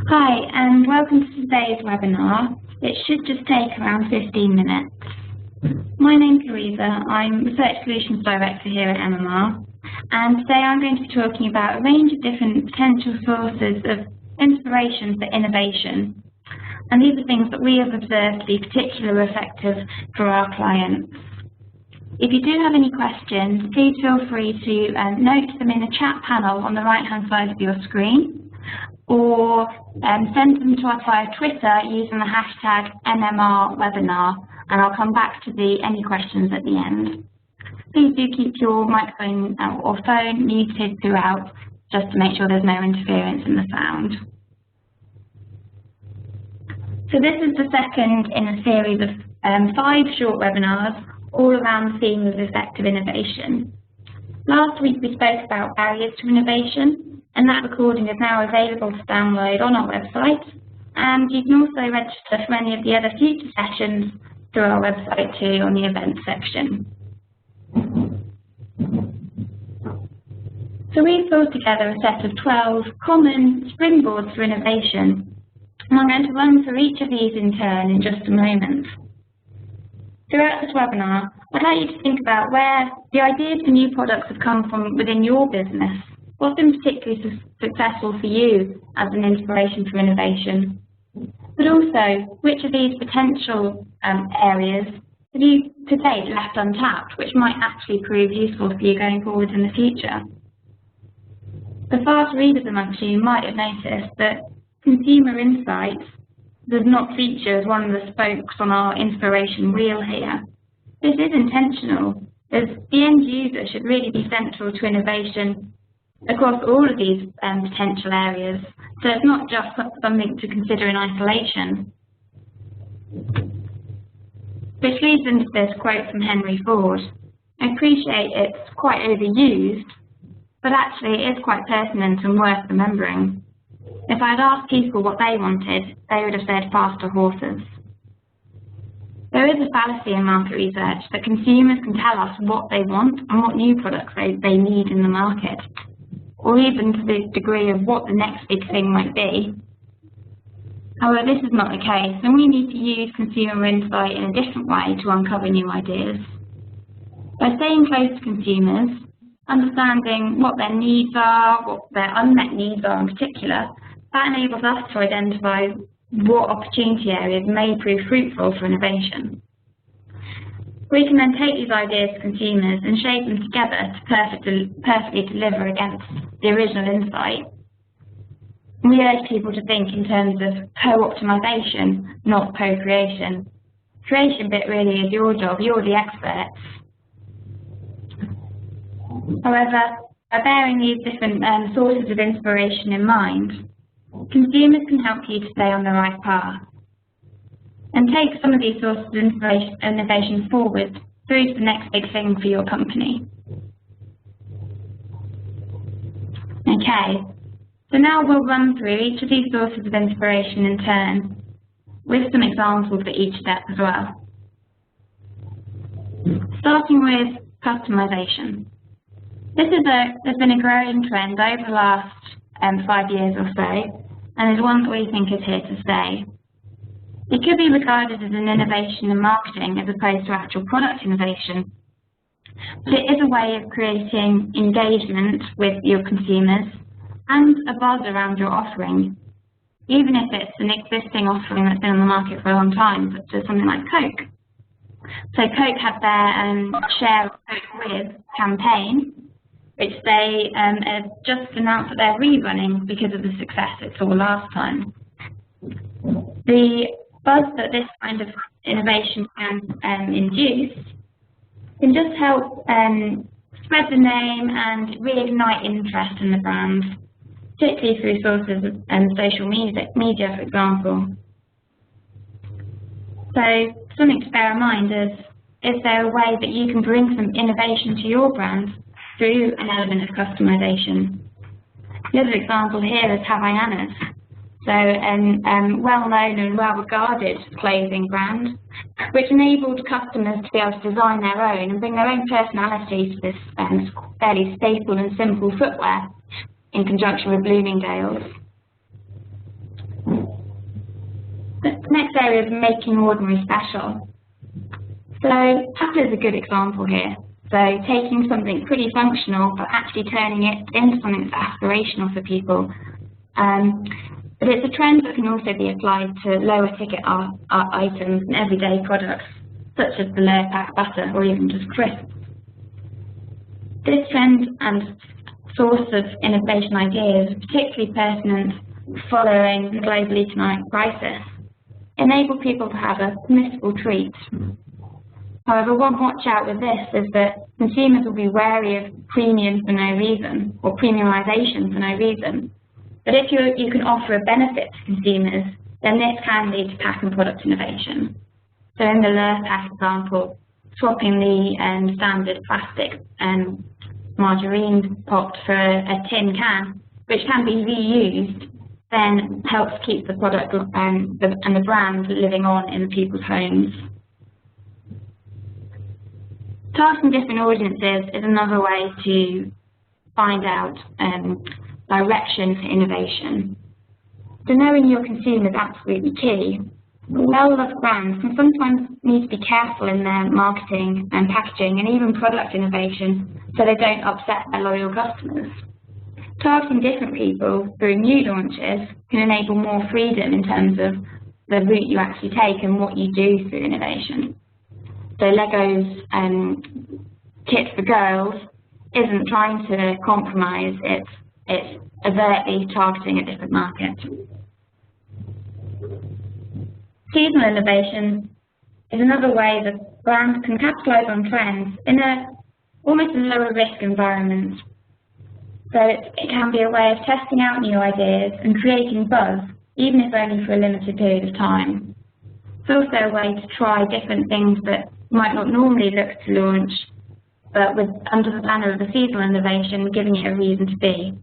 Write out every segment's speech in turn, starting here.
Hi, and welcome to today's webinar. It should just take around 15 minutes. My name's Luisa. I'm Research Solutions Director here at MMR, and today I'm going to be talking about a range of different potential sources of inspiration for innovation. And these are things that we have observed to be particularly effective for our clients. If you do have any questions, please feel free to note them in the chat panel on the right-hand side of your screen, or send them to us via Twitter using the hashtag MMR webinar, and I'll come back to any questions at the end. Please do keep your microphone or phone muted throughout, just to make sure there's no interference in the sound. So this is the second in a series of 5 short webinars, all around the theme of effective innovation. Last week we spoke about barriers to innovation, and that recording is now available to download on our website, and you can also register for any of the other future sessions through our website too on the events section. So we've pulled together a set of 12 common springboards for innovation, and I'm going to run through each of these in turn in just a moment. Throughout this webinar, I'd like you to think about where the ideas for new products have come from within your business. What's been particularly successful for you as an inspiration for innovation? But also, which of these potential areas have you to date left untapped, which might actually prove useful for you going forward in the future? The fast readers amongst you might have noticed that consumer insights does not feature as one of the spokes on our inspiration wheel here. This is intentional, as the end user should really be central to innovation across all of these potential areas, so it's not just something to consider in isolation. Which leads into this quote from Henry Ford. I appreciate it's quite overused, but actually it is quite pertinent and worth remembering. If I had asked people what they wanted, they would have said faster horses. There is a fallacy in market research that consumers can tell us what they want and what new products they need in the market, or even to the degree of what the next big thing might be. However, this is not the case, and we need to use consumer insight in a different way to uncover new ideas. By staying close to consumers, understanding what their needs are, what their unmet needs are in particular, that enables us to identify what opportunity areas may prove fruitful for innovation. We can then take these ideas to consumers and shape them together to perfectly deliver against the original insight. We urge people to think in terms of co-optimization, not co-creation. Creation bit really is your job, you're the experts. However, by bearing these different sources of inspiration in mind, consumers can help you to stay on the right path and take some of these sources of innovation forward through to the next big thing for your company. Okay, so now we'll run through each of these sources of inspiration in turn, with some examples for each step as well. Starting with customization. There's been a growing trend over the last 5 years or so, and is one that we think is here to stay. It could be regarded as an innovation in marketing as opposed to actual product innovation, but it is a way of creating engagement with your consumers and a buzz around your offering, even if it's an existing offering that's been on the market for a long time, such as something like Coke. So Coke had their Share of Coke With campaign, which they have just announced that they're rerunning because of the success it saw last time. The buzz that this kind of innovation can induce can just help spread the name and reignite interest in the brand, particularly through sources of social media, for example. So something to bear in mind is there a way that you can bring some innovation to your brand through an element of customization? The other example here is Havaianas. So a well-known and well-regarded clothing brand, which enabled customers to be able to design their own and bring their own personality to this fairly staple and simple footwear in conjunction with Bloomingdale's. The next area is making ordinary special. So apple is a good example here. So taking something pretty functional but actually turning it into something that's aspirational for people. But it's a trend that can also be applied to lower ticket items and everyday products, such as the low pack butter or even just crisps. This trend and source of innovation ideas, particularly pertinent following the global economic crisis, enable people to have a permissible treat. However, one watch out with this is that consumers will be wary of premium for no reason, or premiumisation for no reason. But if you can offer a benefit to consumers, then this can lead to pack and product innovation. So in the Lurpak example, swapping the standard plastic margarine pot for a tin can, which can be reused, then helps keep the product and the brand living on in people's homes. Targeting different audiences is another way to find out direction for innovation. So knowing your consumer is absolutely key. Well-loved brands can sometimes need to be careful in their marketing and packaging and even product innovation so they don't upset their loyal customers. Targeting different people through new launches can enable more freedom in terms of the route you actually take and what you do through innovation. So Lego's Kit for Girls isn't trying to compromise, it's overtly targeting a different market. Seasonal innovation is another way that brands can capitalise on trends in almost a lower risk environment. So it can be a way of testing out new ideas and creating buzz, even if only for a limited period of time. It's also a way to try different things that you might not normally look to launch, but under the banner of the seasonal innovation, giving it a reason to be.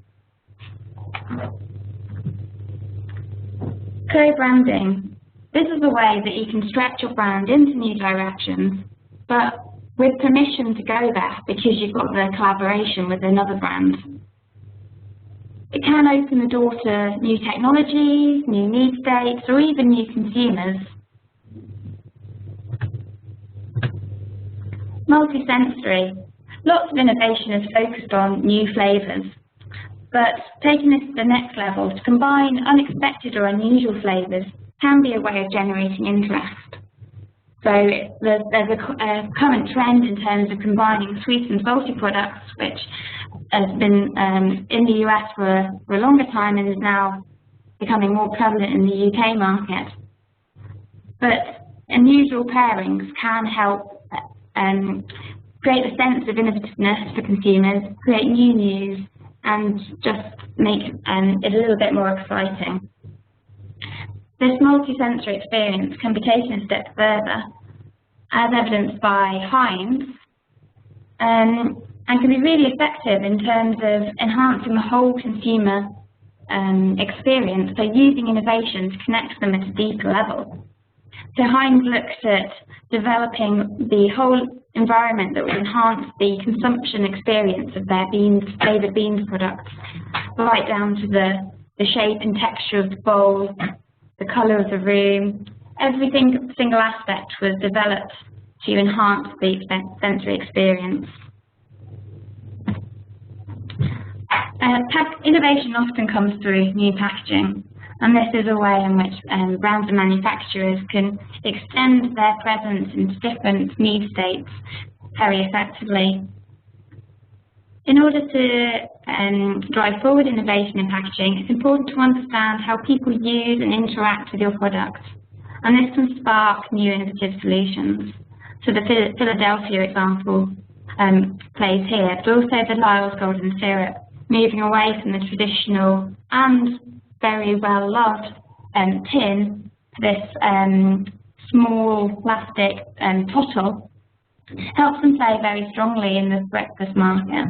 Co-branding. This is a way that you can stretch your brand into new directions, but with permission to go there because you've got the collaboration with another brand. It can open the door to new technologies, new need states, or even new consumers. Multisensory. Lots of innovation is focused on new flavours, but taking this to the next level, to combine unexpected or unusual flavours can be a way of generating interest. So there's a current trend in terms of combining sweet and salty products, which has been in the US for a longer time and is now becoming more prevalent in the UK market. But unusual pairings can help create a sense of innovativeness for consumers, create new news, and just make it a little bit more exciting. This multi-sensory experience can be taken a step further, as evidenced by Heinz, and can be really effective in terms of enhancing the whole consumer experience, so using innovation to connect them at a deeper level. So Heinz looked at developing the whole environment that would enhance the consumption experience of their flavoured beans products, right down to the shape and texture of the bowl, the colour of the room. Every single aspect was developed to enhance the sensory experience. Innovation often comes through new packaging, and this is a way in which brands and manufacturers can extend their presence into different need states very effectively. In order to drive forward innovation in packaging, it's important to understand how people use and interact with your product, and this can spark new innovative solutions. So the Philadelphia example plays here, but also the Lyle's Golden Syrup, moving away from the traditional and very well loved tin to this small plastic bottle, helps them play very strongly in the breakfast market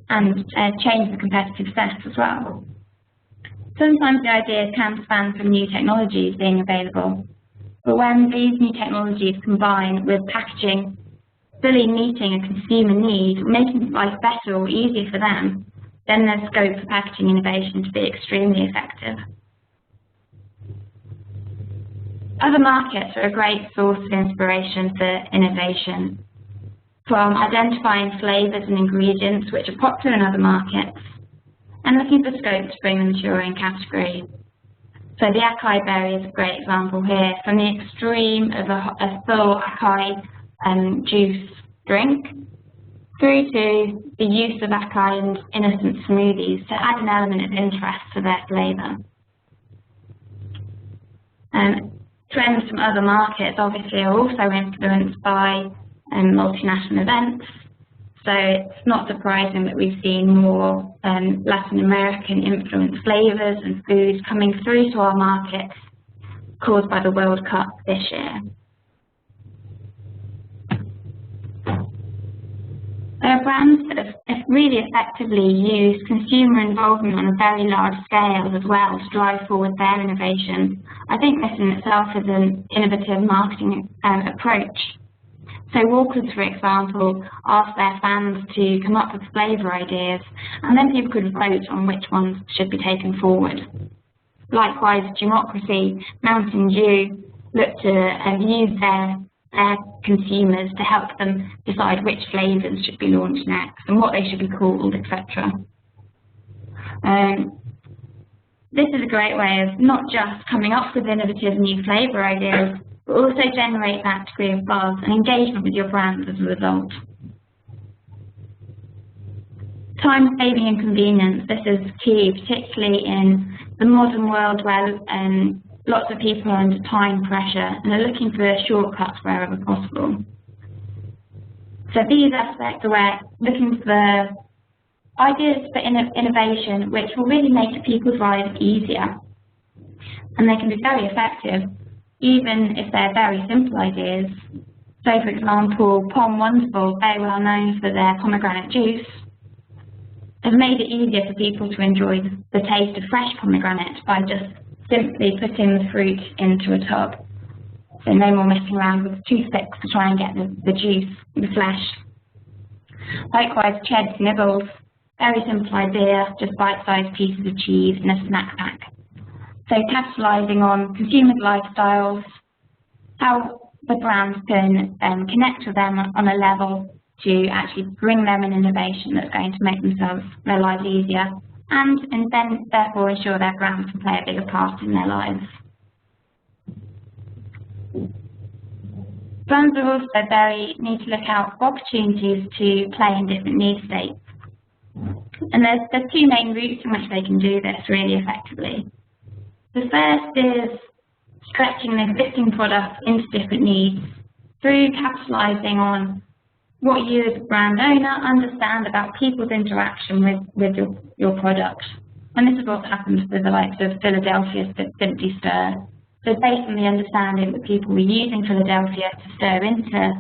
and change the competitive set as well. Sometimes the ideas can span from new technologies being available, but when these new technologies combine with packaging fully meeting a consumer need, making life better or easier for them, then there's scope for packaging innovation to be extremely effective. Other markets are a great source of inspiration for innovation, from identifying flavours and ingredients which are popular in other markets, and looking for scope to bring them to your own category. So the acai berry is a great example here, from the extreme of a full acai juice drink, through to the use of acai in innocent smoothies to add an element of interest to their flavour. Trends from other markets obviously are also influenced by multinational events, so it's not surprising that we've seen more Latin American influenced flavours and foods coming through to our markets caused by the World Cup this year. There are brands that have really effectively used consumer involvement on a very large scale as well to drive forward their innovation. I think this in itself is an innovative marketing approach. So Walkers, for example, asked their fans to come up with flavour ideas, and then people could vote on which ones should be taken forward. Likewise, Democracy, Mountain Dew looked to use their consumers to help them decide which flavours should be launched next and what they should be called, etc. This is a great way of not just coming up with innovative new flavour ideas, but also generate that degree of buzz and engagement with your brand as a result. Time saving and convenience, this is key, particularly in the modern world where lots of people are under time pressure and are looking for shortcuts wherever possible. So these aspects are where looking for ideas for innovation which will really make people's lives easier. And they can be very effective, even if they're very simple ideas. So for example, Pom Wonderful, very well known for their pomegranate juice, have made it easier for people to enjoy the taste of fresh pomegranate by just simply putting the fruit into a tub. So no more messing around with toothpicks to try and get the juice, the flesh. Likewise, Ched's Nibbles, very simple idea, just bite-sized pieces of cheese in a snack pack. So capitalising on consumers' lifestyles, how the brands can connect with them on a level to actually bring them an innovation that's going to make their lives easier, and then therefore ensure their brands can play a bigger part in their lives. Brands are also need to look out for opportunities to play in different need states. And there's two main routes in which they can do this really effectively. The first is stretching an existing product into different needs through capitalising on what you as a brand owner understand about people's interaction with your product. And this is what happens with the likes of Philadelphia Simply Stir. So based on the understanding that people were using Philadelphia to stir into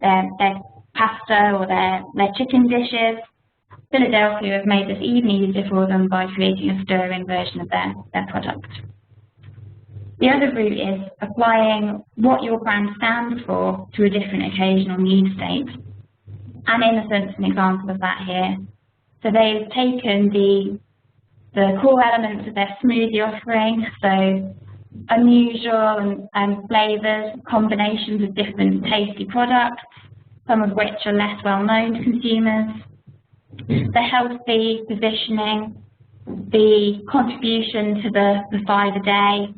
their pasta or their chicken dishes, Philadelphia have made this even easier for them by creating a stir-in version of their product. The other route is applying what your brand stands for to a different occasional need state. And Innocent's an example of that here. So they've taken the core elements of their smoothie offering, so unusual and flavours, combinations of different tasty products, some of which are less well known to consumers, the healthy positioning, the contribution to the 5 a day,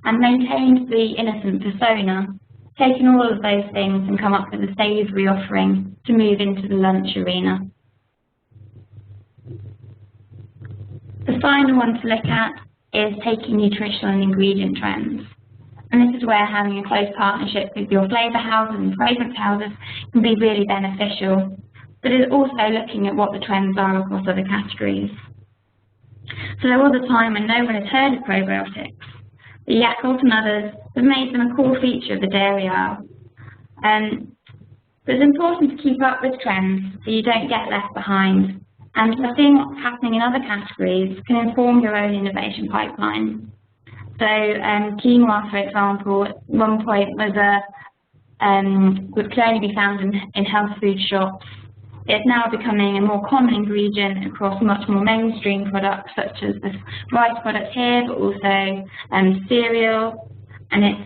and maintained the innocent persona, taken all of those things and come up with a savoury offering to move into the lunch arena. The final one to look at is taking nutritional and ingredient trends. And this is where having a close partnership with your flavour houses and fragrance houses can be really beneficial, but it's also looking at what the trends are across other categories. So there was a time when no one had heard of probiotics. The Yakult and others have made them a core feature of the dairy aisle. But it's important to keep up with trends so you don't get left behind. And seeing what's happening in other categories can inform your own innovation pipeline. So quinoa, for example, at one point could only be found in health food shops. It's now becoming a more common ingredient across much more mainstream products, such as this rice product here, but also cereal, and it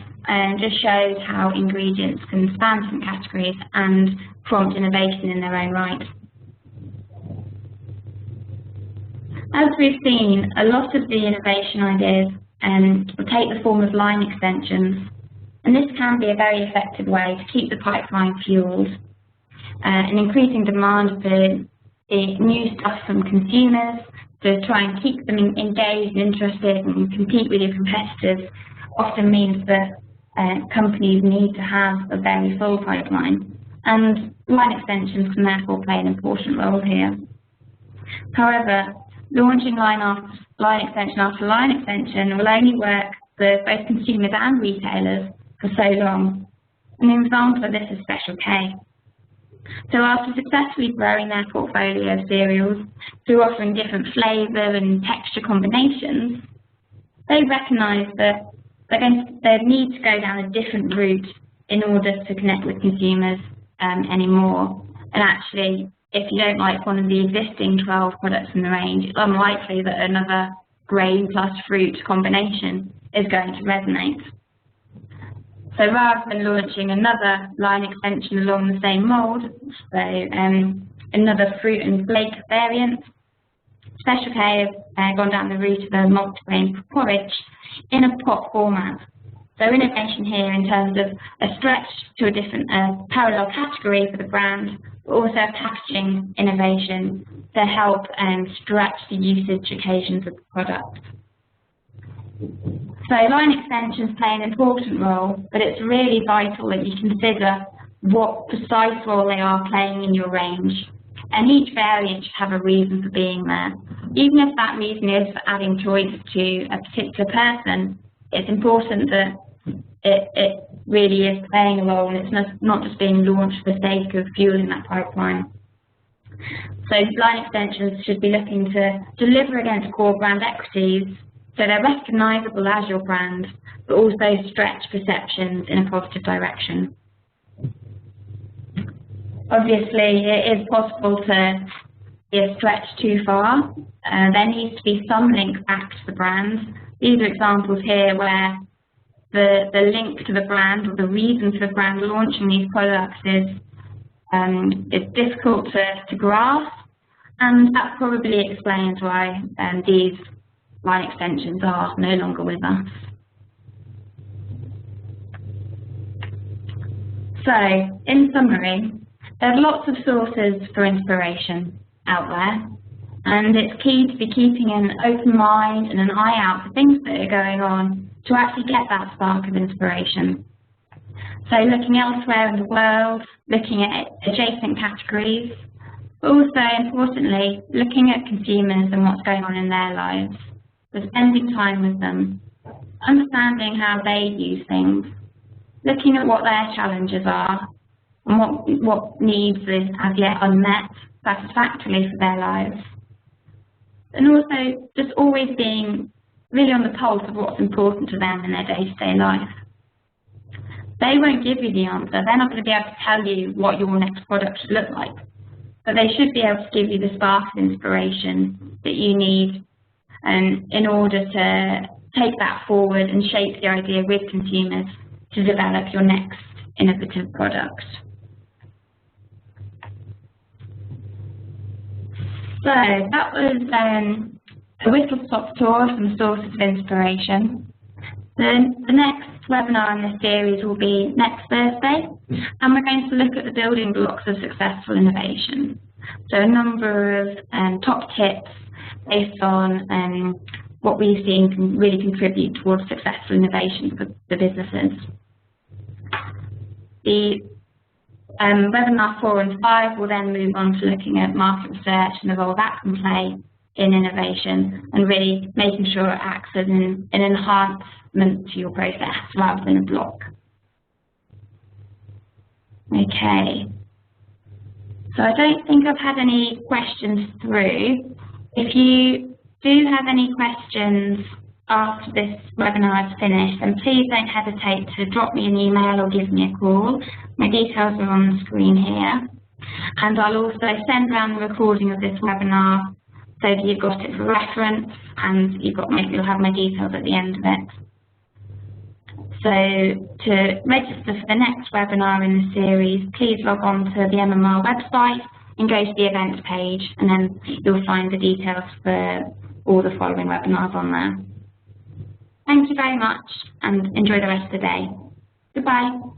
just shows how ingredients can span different categories and prompt innovation in their own right. As we've seen, a lot of the innovation ideas will take the form of line extensions, and this can be a very effective way to keep the pipeline fueled, and increasing demand for the new stuff from consumers to try and keep them engaged and interested and compete with your competitors often means that companies need to have a very full pipeline, and line extensions can therefore play an important role here. However, launching line extension after line extension will only work for both consumers and retailers for so long. An example of this is Special K. So after successfully growing their portfolio of cereals through offering different flavour and texture combinations, they recognise that they need to go down a different route in order to connect with consumers anymore. And actually, if you don't like one of the existing 12 products in the range, it's unlikely that another grain plus fruit combination is going to resonate. So rather than launching another line extension along the same mould, so another fruit and flake variant, Special K has gone down the route of a multigrain porridge in a pot format. So innovation here in terms of a stretch to a different parallel category for the brand, but also a packaging innovation to help stretch the usage occasions of the product. So line extensions play an important role, but it's really vital that you consider what precise role they are playing in your range. And each variant should have a reason for being there. Even if that reason is for adding choice to a particular person, it's important that it really is playing a role and it's not just being launched for the sake of fueling that pipeline. So line extensions should be looking to deliver against core brand equities so they're recognisable as your brand, but also stretch perceptions in a positive direction. Obviously, it is possible to be a stretch too far. There needs to be some link back to the brand. These are examples here where the link to the brand or the reason for the brand launching these products is difficult to grasp, and that probably explains why these line extensions are no longer with us. So, in summary, there are lots of sources for inspiration out there, and it's key to be keeping an open mind and an eye out for things that are going on to actually get that spark of inspiration. So looking elsewhere in the world, looking at adjacent categories, but also, importantly, looking at consumers and what's going on in their lives. So spending time with them, understanding how they use things, looking at what their challenges are, and what needs is as yet unmet satisfactorily for their lives. And also just always being really on the pulse of what's important to them in their day-to-day life. They won't give you the answer. They're not going to be able to tell you what your next product should look like. But they should be able to give you the spark of inspiration that you need in order to take that forward and shape the idea with consumers to develop your next innovative product. So that was a whistle-stop tour of some sources of inspiration. The next webinar in this series will be next Thursday, and we're going to look at the building blocks of successful innovation. So a number of top tips based on what we've seen can really contribute towards successful innovation for the businesses. The webinar 4 and 5 will then move on to looking at market research and the role that can play in innovation and really making sure it acts as an enhancement to your process rather than a block. Okay, so I don't think I've had any questions through. If you do have any questions after this webinar is finished, then please don't hesitate to drop me an email or give me a call. My details are on the screen here. And I'll also send around the recording of this webinar so that you've got it for reference and you'll have my details at the end of it. So to register for the next webinar in the series, please log on to the MMR website and go to the events page, and then you'll find the details for all the following webinars on there. Thank you very much and enjoy the rest of the day. Goodbye.